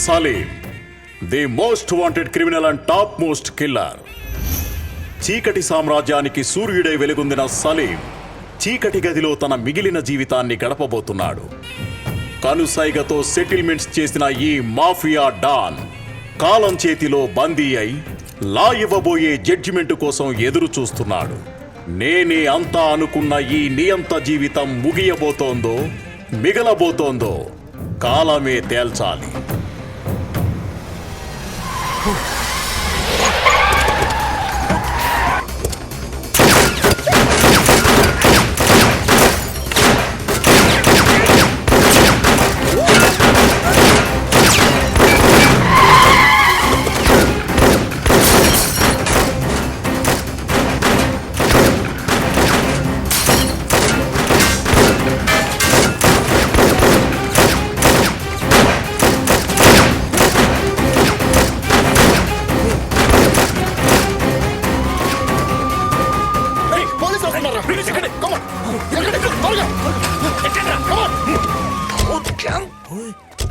Salim, the most wanted criminal and top most killer. చీకటి సామ్రాజ్యానికి సూర్యుడై వెలుగొందిన సలీం చీకటి గదిలో తన మిగిలిన జీవితాన్ని గడపబోతున్నాడు. కనుసైగతో సెటిల్మెంట్స్ చేసిన ఈ మాఫియా డాన్ కాలం చేతిలో బందీ అయి లా ఇవ్వబోయే జడ్జిమెంట్ కోసం ఎదురు చూస్తున్నాడు. నేనే అంతా అనుకున్న ఈ నియంత జీవితం ముగియబోతోందో మిగలబోతోందో కాలమే తేల్చాలి.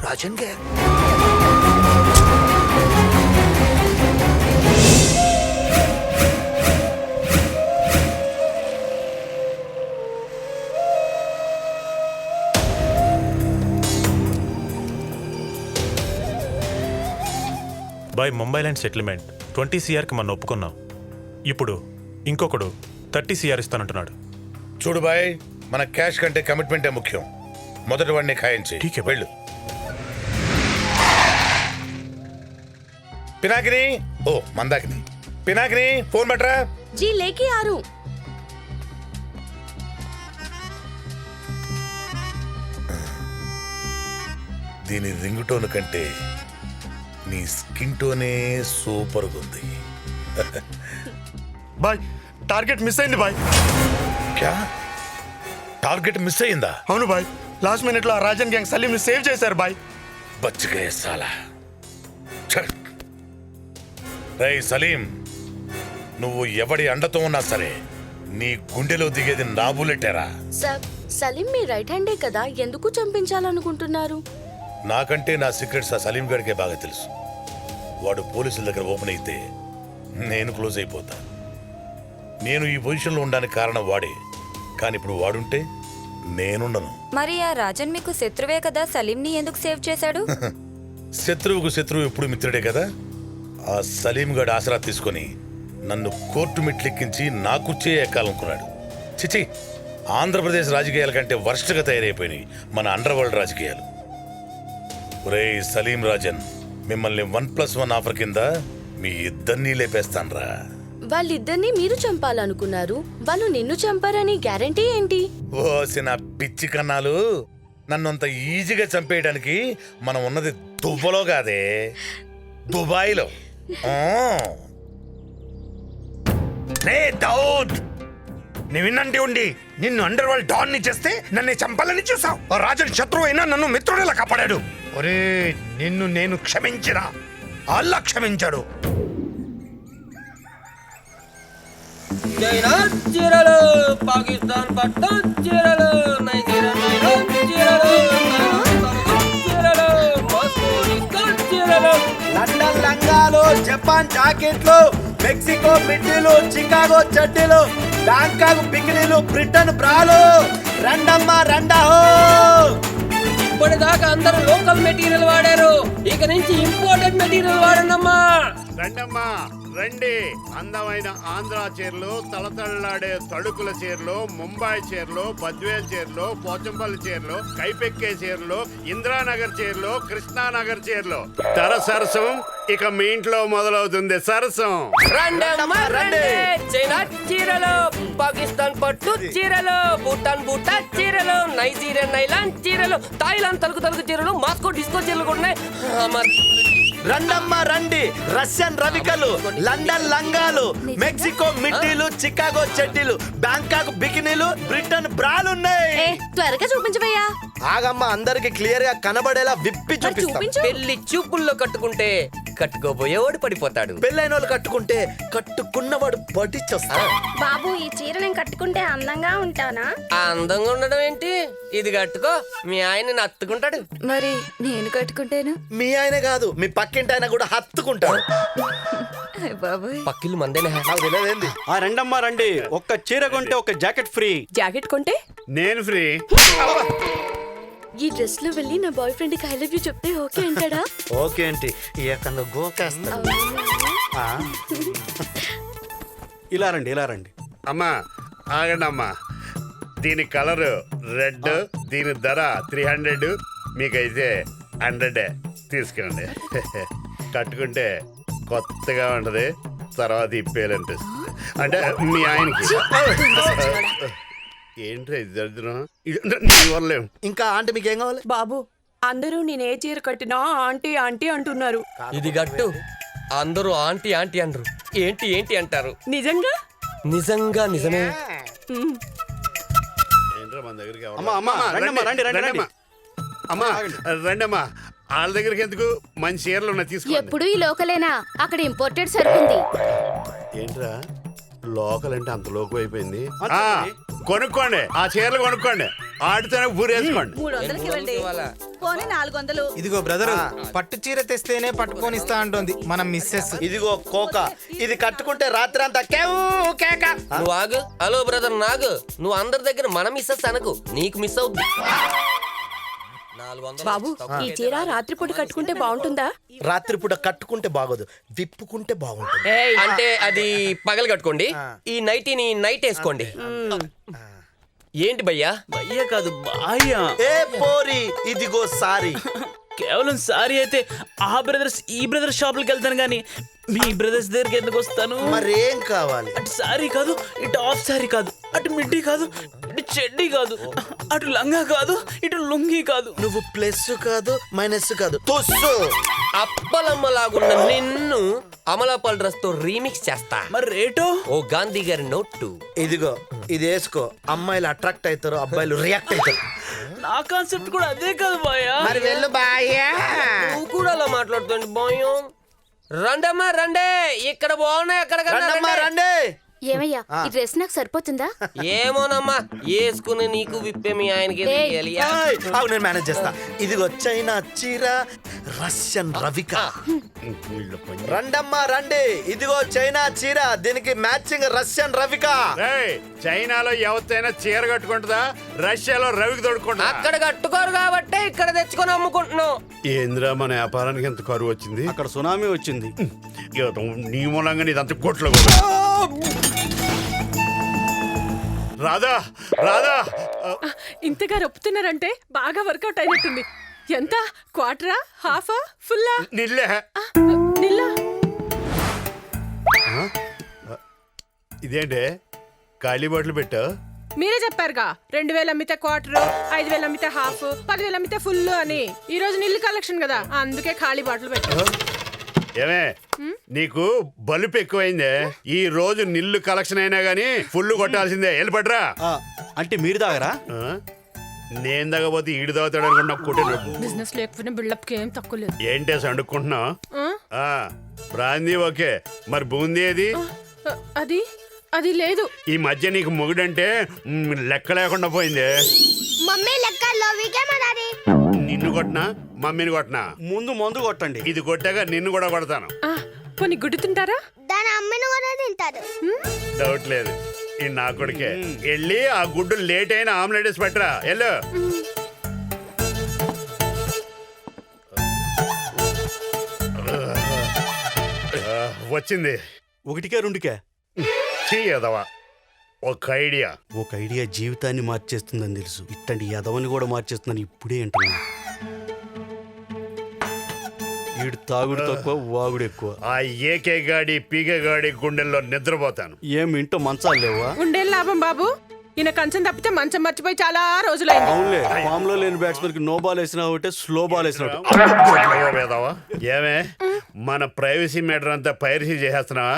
राजन गया బై ముంబై ల్యాండ్ సెటిల్మెంట్ 20 CRకి మనం ఒప్పుకున్నాం. ఇప్పుడు ఇంకొకడు 30 CR ఇస్తానంటున్నాడు. చూడు బాయ్, మన క్యాష్ కంటే కమిట్మెంటే ముఖ్యం. మొదటి వాడిని ఖాయించి వెళ్ళు. పినాకిని, ఓ మందాకిని, పినాకిని ఫోన్ బట్రా. जी लेके आ रहा हूं. దీని రింగ్ టోన్ కంటే నీ స్కిన్ టోనే సూపర్గా ఉంది. బాయ్, టార్గెట్ మిస్ అయింది బాయ్. క్యా టార్గెట్ మిస్ అయిందా? అవును బాయ్, లాస్ట్ మినిట్ లో రాజన్ గ్యాంగ్ సలీం ని సేవ్ చేశారు బాయ్. బచ్చగే సాలా. రేయ్ సలీం, నువ్వు ఎవడి అండతో ఉన్నా సరే నీ గుండెలో దిగేది నా బుల్లెటేరా. సార్, సలీం మీ రైట్ హ్యాండే కదా, ఎందుకు చంపించాలనుకుంటున్నారు? నాకంటే నా సీక్రెట్స్ ఆ సలీం గడికే బాగా తెలుసు. వాడు పోలీసుల దగ్గర ఓపెన్ అయితే నేను క్లోజ్ అయిపోతా. నేను ఈ పొజిషన్లో ఉండడానికి కారణం వాడే, కానీ ఇప్పుడు వాడుంటే నేనుండను. మరి ఆ రాజన్ మీకు శత్రువే కదా, సలీంని ఎందుకు సేవ్ చేశాడు? శత్రువుకు శత్రువు ఎప్పుడు మిత్రుడే కదా. ఆ సలీం గడు ఆసరా తీసుకొని నన్ను కోర్టు మెట్లెక్కించి నా కుర్చీ ఎక్కాలనుకున్నాడు. చిచి, ఆంధ్రప్రదేశ్ రాజకీయాల కంటే వర్స్ట్గా తయారైపోయినాయి మన అండర్ వరల్డ్ రాజకీయాలు. ఒరేయ్ సలీం రాజన్, మిమ్మల్ని 1+1 ఆఫర్ కింద మీ ఇద్దరినీ లేపేస్తాన్రా. వాళ్ళిద్దరిని మీరు చంపాలనుకున్నారు, వాళ్ళు నిన్ను చంపారని గ్యారంటీ ఏంటి? ఓసిన పిచ్చి కన్నాలు, నన్ను అంత ఈజీగా చంపేయడానికి మనం ఉన్నది దుబ్బలో కాదే, దుబాయ్లో. दाऊद విన్నంటే ఉండి నిన్ను అండర్ వరల్డ్ డాన్ ని చేస్తే నన్ను చంపాలని చూసావు. రాజన్ శత్రువు అయినా నన్ను మిత్రుడిలా కాపాడాడు. ఒరే, నిన్ను నేను క్షమించినా అల్లా క్షమించాడు. పాకిస్తాన్ పట్టు చీరలు, నైజీరియా చీరలు, లండన్ లంగాలు, జపాన్ జాకెట్లు, మెక్సికో మిడ్డీలు, చికాగో చడ్డీలు, బ్యాంకాక్ బికినీలు, బ్రిటన్ బ్రాలు. రండమ్మా రండాహో. ఇప్పటిదాకా అందరూ లోకల్ మెటీరియల్ వాడారు, ఇక నుంచి ఇంపోర్టెడ్ మెటీరియల్ వాడండమ్మా. రండమ్మా రండి. అందమైన ఆంధ్ర చీరలు, తలతళ్ళాడే తడుకుల చీరలు, ముంబాయి చీరలు, బద్వేల్ చీరలు, పోచంపల్లి చీరలు, కైపెక్కే చీరలు, ఇంద్రానగర్ చీరలు, కృష్ణానగర్ చీరలు. తర సరసం ఇక మీ ఇంట్లో మొదలవుతుంది సరసం. రండమ్మా రండి. చైనా చీరలు, పాకిస్తాన్ పట్టు చీరలు, భూటాన్ బూటా చీరలు, నైజీరియా నైలాన్ చీరలు, థాయిలాండ్ తలుకు తలుకు చీరలు, మాస్కో డిస్కో చీరలు కూడా ఉన్నాయి. రండమ్మా రండి. రష్యన్ రవికలు, లండన్ లంగాలు, మెక్సికో మిడ్డీలు, చికాగో చెడ్డీలు, బ్యాంకాక్ బికినీలు, బ్రిటన్ బ్రాలు ఉన్నాయి. త్వరగా చూపించవయ్యా. ఆగమ్మా, అందరికి క్లియర్ గా కనబడేలా విప్పి చూపిస్తాం. పెళ్లి చూపుల్లో కట్టుకుంటే కట్టుకోబోయేవాడు పడిపోతాడు. పెళ్ళైన వాళ్ళు కట్టుకుంటే కట్టుకున్నవాడు పట్టించొస్తాడు. బాబు ఈ చీర నేను కట్టుకుంటే అందంగా ఉంటానా? ఆ అందంగా ఉండడం ఏంటి? ఇది కట్టుకో, మీ ఆయన నత్తుకుంటాడు. మరి నేను కట్టుకుంటేను? మీ ఆయన కాదు, మీ పక్కింటి ఆయన కూడా హత్తుకుంటాడు. అయ్ బాబోయ్. పక్కిల్లు మందేనా? నాకు తెలియదేంది. రండమ్మా రండి, ఒక్క చీర కొంటే ఒక జాకెట్ ఫ్రీ. జాకెట్ కొంటే నేను ఫ్రీ. ఈ డ్రెస్ లో వెళ్ళి నా బాయ్ ఫ్రెండ్ కి ఐ లవ్ యూ చెప్తే ఓకే అంటాడా? ఓకే ఏంటి ఏకంగా గోకేస్తా. ఇలా రండి, ఇలా రండి. అమ్మా ఆగండి అమ్మా. దీని కలర్ రెడ్, దీని ధర 300, మీకైతే 100 తీసుకోండి. కట్టుకుంటే కొత్తగా ఉంటది, తర్వాత ఇప్పేయాలనిపిస్తుంది. అంటే మీ ఆయనకి. ఏంట్రా ఇది దరిద్రం? నీ వల్లే. ఇంకా ఆంటీ మీకేం కావాలి? బాబు అందరూ నేనే చీర కట్టినా ఆంటీ ఆంటీ అంటున్నారు. ఇది గట్టు. అందరూ ఆంటీ ఆంటీ అనరు, ఏంటి ఏంటి అంటారు. నిజంగా? నిజంగా నిజమే. ఏంట్రా మన దగ్గరికి ఎవరు? అమ్మా, అమ్మా, రండమ్మా, రండి, రండి, రండి. అమ్మా రండమ్మా. వాళ్ళ దగ్గరికి ఎందుకు? మంచి చీరలు ఉన్నాయి, తీసుకోండి. ఎప్పుడు ఈ లోకలేనా? అక్కడ ఇంపోర్టెడ్ సరుకుంది. ఏంట్రా లోకల్ అంటే అంత లోకం అయిపోయింది? అంతేనండి. కొనుక్కోండి, ఆ చీరలు కొనుక్కోండి, ఆడితోనే ఊరేసుకోండి. 300కి ఇవ్వండి. పోనీ 400. ఇదిగో బ్రదరు, పట్టు చీర తెస్తేనే పట్టుకొనిస్తా అంటోంది మన మిస్సెస్. ఇదిగో కోక, ఇది కట్టుకుంటే రాత్రి అంతా కేక. నువ్వు ఆగు. హలో బ్రదర్ నాగు, నువ్వు అందరి దగ్గర మనం మిస్ అనకు, నీకు మిస్ అవుద్ది. 400 బాబు ఈ చీర రాత్రిపూట కట్టుకుంటే బాగుంటుందా? రాత్రిపూట కట్టుకుంటే బాగోదు, విప్పుకుంటే బాగుంటుంది. అంటే అది పగలు కట్టుకోండి, ఈ నైటీని నైట్ వేసుకోండి. ఏంటి భయ్యా? భయ్యా కాదు, బాయ్యా. ఏ పోరి, ఇదిగో సారీ. కేవలం సారీ అయితే ఆ బ్రదర్స్ ఈ బ్రదర్ షాపులకి వెళ్తాను కానీ మీ బ్రదర్స్ దగ్గరికి ఎందుకు వస్తాను? మరేం కావాలి? అటు సారీ కాదు, ఇటు ఆఫ్ సారీ కాదు, అటు మిడ్డీ కాదు, ఇటు చెడ్డీ కాదు, అటు లంగా కాదు, ఇటు లుంగి కాదు. నువ్వు ప్లస్ కాదు మైనస్ కాదు, తుస్సు. అప్పలమ్మలాగున్న నిన్ను అమలాపాల్ డ్రెస్ తో రీమిక్స్ చేస్తా. మరి రేటో? ఓ గాంధీ గారి నోటు. ఇదిగో ఇది వేసుకో, అమ్మాయిలు అట్రాక్ట్ అవుతారు, అబ్బాయిలు రియాక్ట్ అవుతారు. నా కాన్సెప్ట్ కూడా అదే కాదు బాయా. మరి వెళ్ళు బాయ్యా. నువ్వు కూడా అలా మాట్లాడుతుంది భయం. రండమ్మా రండే, ఇక్కడ బాగున్నాయి, అక్కడ రండమ్మా రండి. ఏమయ్యా ఈ డ్రెస్ నాకు సరిపోతుందా? ఏమోనమ్మా, వేసుకుని నీకు విప్పే మీ ఆయనకి తెలియాలి. ఏయ్, ఆగు, నేను మేనేజ్ చేస్తా. ఇదిగో చైనా చీర, రష్యన్ రవిక. రండమ్మా రండి, ఇదిగో చైనా చీర, దీనికి మ్యాచింగ్ రష్యన్ రవిక. రేయ్, చైనాలో ఎవరితైనా చీర కట్టుకుంటుందా? రష్యాలో రవికి తొడుక్కుంటా? అక్కడ కట్టుకోరు కాబట్టే ఇక్కడ తెచ్చుకొని అమ్ముకుంటున్నావు. ఏంద్రా మన వ్యాపారానికి ఎంత కరువు వచ్చింది? అక్కడ సునామీ వచ్చింది. నీ మూలంగా నీదంత కొట్లో రాధా రాధా. ఇంతగా రొప్పుతున్నారంటే బాగా వర్కౌట్ అయినట్టుంది. ఎంత? క్వార్టరా, హాఫా, ఫుల్లా? నిల్లే. నిల్లా? ఇదేంటే ఖాళీ బాటిల్ పెట్టావు? మీరే చెప్పారుగా 2000 అమ్మితే క్వార్టర్, 5000 అమ్మితే హాఫ్, 10,000 అమ్మితే ఫుల్ అని. ఈ రోజు నిల్లు కలెక్షన్ కదా, అందుకే ఖాళీ బాటిల్ పెట్టారు. ఏమే నీకు బలుపు ఎక్కువైందే? ఈ రోజు నిల్లు కలెక్షన్ అయినా గానీ ఫుల్ కొట్టాల్సిందే. వెళ్ళిపడ్రా. అంటే మీరు తాగరా? నేను తాగపోతే ఈడు తాగుతాడు అనుకున్నా. కొట్టిన బిజినెస్ లేకపోయినా బిల్డప్ కి ఏం తక్కువ లేదు. ఏంటే సండుకుంటున్నావు? బ్రాందీ ఓకే, మరి బూందీ ఏది? అది అది లేదు. ఈ మధ్య నీకు మొగుడంటే లెక్క లేకుండా పోయిందే. మమ్మీ లెక్కల్లో వీకేమన్నాది? నిన్ను కొట్టినా మమ్మీని కొట్టినా ముందు మందు కొట్టండి. ఇది కొట్టాక నిన్ను కూడా కొడతాను. కొన్ని గుడ్డు తింటారా? దాని అమ్మని కూడా తింటారు. డౌట్ లేదు, ఈ నా కొడుకే. వెళ్ళి ఆ గుడ్డు లేట్ అయినా ఆమ్లెట్ వేసి పెట్టరా. వెళ్ళు. వచ్చింది. ఒకటికే రెండుకే? చెయ్యదవా ఒక ఐడియా. ఒక ఐడియా జీవితాన్ని మార్చేస్తుందని తెలుసు, ఇట్టండి యదవని కూడా మార్చేస్తుందని ఇప్పుడే అంటున్నా. ఈడు తాగుడు తక్కువ, వాగుడు ఎక్కువ. ఆ ఏకే గాడి పీకే గాడి గుండెల్లో నిద్రపోతాను. ఏం ఇంటో మంచాలు లేవా? ఉండే లాభం బాబు, ఈయన కంచం తప్పితే మంచం మర్చిపోయి చాలా రోజులైంది. అవునులే, ఫామ్ లో లేని బ్యాట్స్మెన్ కి నో బాల్ వేసినా ఒకటే, స్లో బాల్ వేసినా ఒకటే. ఏమే మన ప్రైవసీ మ్యాటర్ అంతా పైరసీ చేసేస్తున్నావా?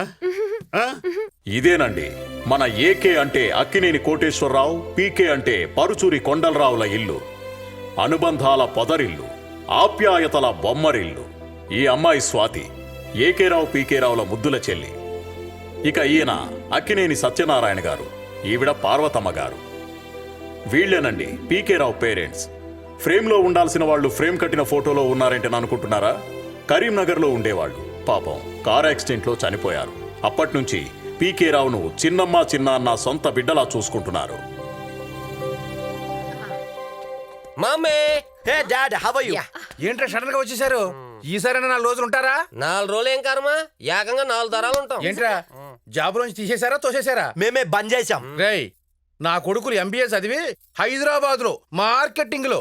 ఇదేనండి మన ఏకే అంటే అక్కినేని కోటేశ్వరరావు, పీకే అంటే పరుచూరి కొండలరావుల ఇల్లు. అనుబంధాల పొదరిల్లు, ఆప్యాయతల బొమ్మరిల్లు. ఈ అమ్మాయి స్వాతి ఏకే రావు పీకే రావుల ముద్దుల చెల్లి. ఇక ఈయన అక్కినేని సత్యనారాయణ గారు, ఈవిడ పార్వతమ్మ గారు. వీళ్ళేనండి పీకే రావు పేరెంట్స్. ఫ్రేమ్లో ఉండాల్సిన వాళ్ళు ఫ్రేమ్ కట్టిన ఫోటోలో ఉన్నారంటే అనుకుంటున్నారా? కరీంనగర్లో ఉండేవాళ్ళు. పాపం కారు యాక్సిడెంట్లో చనిపోయారు. అప్పట్నుంచి పీకే రావును చిన్నమ్మ చిన్న అన్న సొంత బిడ్డలా చూసుకుంటున్నారు. మామే హే డాడ్, హౌ ఆర్ యు? ఏంట్రా సడన్ గా వచ్చేసారు? ఈసారి 4 రోజులు ఉంటారా? 4 రోజులు ఏం కర్మ, ఏకంగా 4 తరాలు ఉంటాం. ఏంట్రా జాబ్ నుంచి తీసేశారా తోసేశారా? మేమే బంద్ చేశాం. రేయ్, నా కొడుకులు ఎంబీఏ చదివి హైదరాబాద్ లో మార్కెటింగ్ లో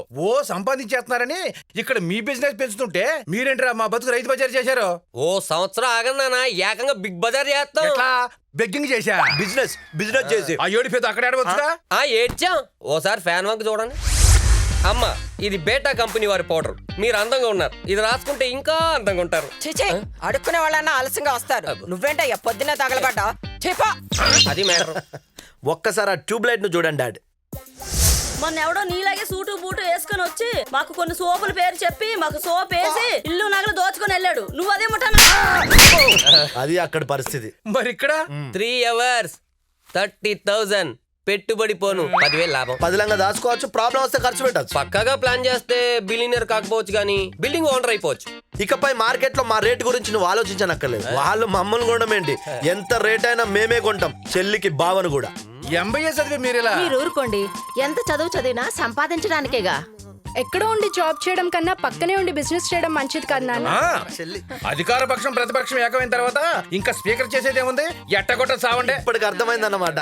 సంపాదించేస్తున్నారని ఇక్కడ మీ బిజినెస్ పెంచుతుంటే మీరేంట్రా మా బతుకు రైతు బజార్ చేశారు? ఓ సంవత్సరం ఆగండి నాన్న, ఏకంగా బిగ్ బజార్ చేస్తాం. ఎట్లా బెగ్గింగ్ చేశా? బిజినెస్ చేసి ఆ ఏడిపోతే అక్కడ ఆడవచ్చుగా. ఏడ్చాం. ఓసారి ఫ్యాన్ వంక చూడండి. అమ్మ, ఇది బేటా కంపెనీ వారి పౌడర్. మీరు అందంగా ఉన్నారు, ఇది రాసుకుంటే ఇంకా అందంగా ఉంటారు. చిచే అడుక్కునే వాళ్ళన్నా ఆలస్యంగా వస్తారు. నువ్వేంట పొద్దున్నే తగలబడ్డా? చెప్పా అది మ్యాటర్. ఒక్కసారి ఆ ట్యూబ్ లైట్ ను చూడండి డాడ్. మొన్న ఎవడో నీలాగే సూటు బూటు వేసుకొని వచ్చి మాకు కొన్ని సోపుల పేరు చెప్పి మాకు సోప్ వేసి ఇల్లు నగలు దోచుకొని వెళ్ళాడు. నువ్వు అదే ముఠానా? అది అక్కడ పరిస్థితి. మరి ఇక్కడ 3 hours 30,000 పెట్టుబడి పోను 10,000 లాభం. 10 లంగా దాచుకోవచ్చు, ప్రాబ్లం వస్తే ఖర్చు పెట్టచ్చు. పక్కాగా ప్లాన్ చేస్తే బిలియనర్ కాకపోవచ్చు కానీ బిల్డింగ్ ఓనర్ అయిపోవచ్చు. ఇకపై మార్కెట్ లో మా రేట్ గురించి నువ్వు ఆలోచించనక్కర్లేదు. వాళ్ళు మమ్మల్ని కొనమేంటి, ఎంత రేట్ అయినా మేమే కొంటాం. చెల్లికి బావను కూడా. ఎంబీఏ చదివి మీరు ఇలా మీరు ఊరుకోండి. ఎంత చదువు చదివినా సంపాదించడానికేగా. ఎక్కడో ఉండి జాబ్ చేయడం కన్నా పక్కనే ఉండి బిజినెస్ చేయడం మంచిది కదా నాన్న. అధికార పక్షం ప్రతిపక్షం ఏకమైన తర్వాత ఇంకా స్పీకర్ చేసేదేముంది? ఎట్టగొట్ట సావండే. ఇప్పటికి అర్థమైందన్నమాట.